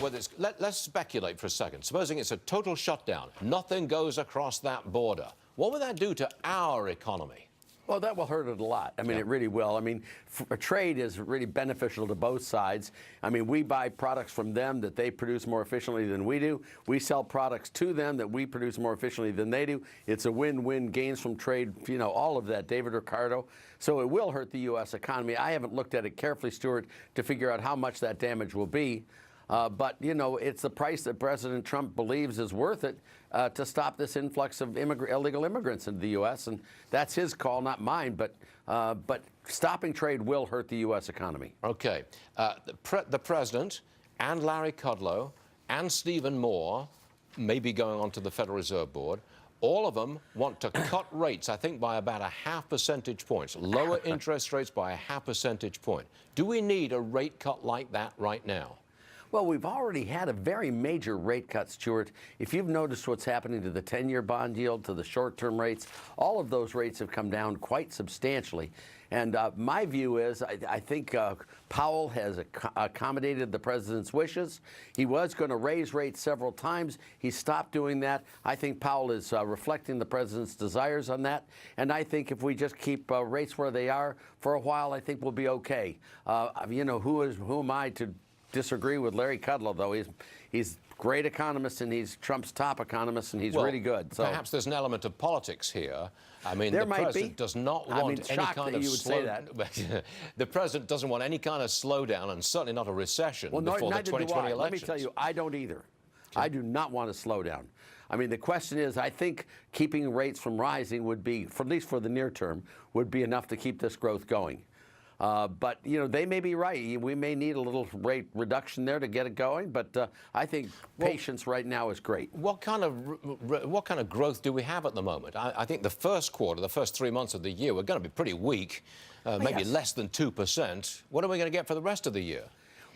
whether it's... Let's speculate for a second. Supposing it's a total shutdown, nothing goes across that border. What would that do to our economy? Well, that will hurt it a lot. I mean, it really will. I mean, trade is really beneficial to both sides. I mean, we buy products from them that they produce more efficiently than we do. We sell products to them that we produce more efficiently than they do. It's a win-win, gains from trade, you know, all of that, David Ricardo. So it will hurt the U.S. economy. I haven't looked at it carefully, Stuart, to figure out how much that damage will be. But, you know, it's the price that President Trump believes is worth it to stop this influx of illegal immigrants into the U.S. And that's his call, not mine. But stopping trade will hurt the U.S. economy. Okay. The president and Larry Kudlow and Stephen Moore may be going on to the Federal Reserve Board. All of them want to cut rates, I think, by about a half percentage point, lower interest rates by a half percentage point. Do we need a rate cut like that right now? Well, we've already had a very major rate cut, Stuart. If you've noticed what's happening to the 10-year bond yield, to the short-term rates, all of those rates have come down quite substantially. And my view is I think Powell has accommodated the president's wishes. He was going to raise rates several times. He stopped doing that. I think Powell is reflecting the president's desires on that. And I think if we just keep rates where they are for a while, I think we'll be okay. You know, who am I to disagree with Larry Kudlow, though? He's a great economist, and he's Trump's top economist, and he's really good. So perhaps there's an element of politics here. I mean, the president does not want any kind of slowdown. The president doesn't want any kind of slowdown, and certainly not a recession before the 2020 elections. Let me tell you, I don't either. Okay. I do not want to slow down. I mean, the question is, I think keeping rates from rising would be, at least for the near term, would be enough to keep this growth going. But, you know, they may be right. We may need a little rate reduction there to get it going. But I think patience right now is great. What kind of growth do we have at the moment? I think the first quarter, the first 3 months of the year, we're going to be pretty weak, maybe less than 2%. What are we going to get for the rest of the year?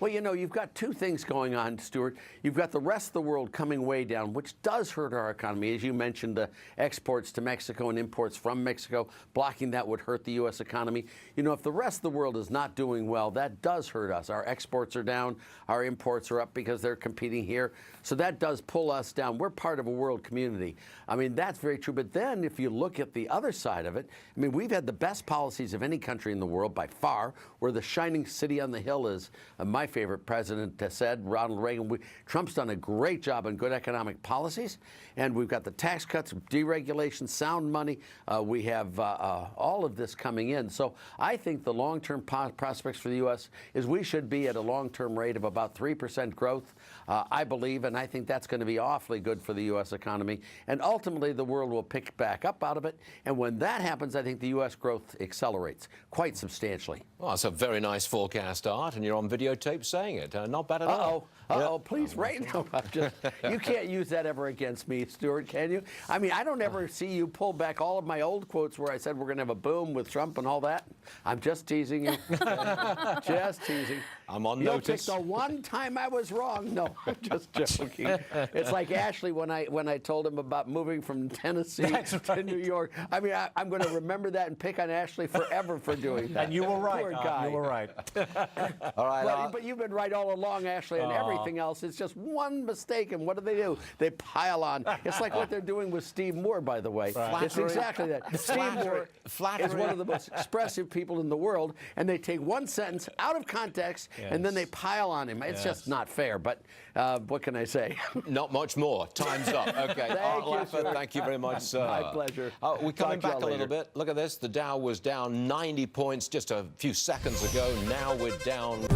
Well, you know, you've got two things going on, Stuart. You've got the rest of the world coming way down, which does hurt our economy. As you mentioned, the exports to Mexico and imports from Mexico, blocking that would hurt the U.S. economy. You know, if the rest of the world is not doing well, that does hurt us. Our exports are down. Our imports are up because they're competing here. So that does pull us down. We're part of a world community. I mean, that's very true. But then if you look at the other side of it, I mean, we've had the best policies of any country in the world by far. We're the shining city on the hill, as my favorite president has said, Ronald Reagan. Trump's done a great job on good economic policies, and we've got the tax cuts, deregulation, sound money. We have all of this coming in. So I think the long-term prospects for the U.S. is we should be at a long-term rate of about 3% growth, I believe, and I think that's going to be awfully good for the U.S. economy. And ultimately, the world will pick back up out of it. And when that happens, I think the U.S. growth accelerates quite substantially. Well, that's a very nice forecast, Art, and you're on videotape saying it. Not bad at all. Please, right? No, you can't use that ever against me, Stuart, can you? I mean, I don't ever see you pull back all of my old quotes where I said we're going to have a boom with Trump and all that. I'm just teasing you. Just teasing. I'm on notice. You'll pick the one time I was wrong. No, I'm just joking. It's like Ashley when I told him about moving from Tennessee to New York. I mean, I'm going to remember that and pick on Ashley forever for doing that. And you were right. Poor guy. You were right. All right. But you've been right all along, Ashley, and everything else. It's just one mistake, and what do? They pile on. It's like what they're doing with Steve Moore, by the way. Right. It's exactly that. Steve Moore is one of the most expressive people in the world, and they take one sentence out of context, and then they pile on him. It's just not fair, but what can I say? Not much more. Time's up. Okay. Thank you very much, sir. My pleasure. We're coming back a little bit. Look at this. The Dow was down 90 points just a few seconds ago. Now we're down...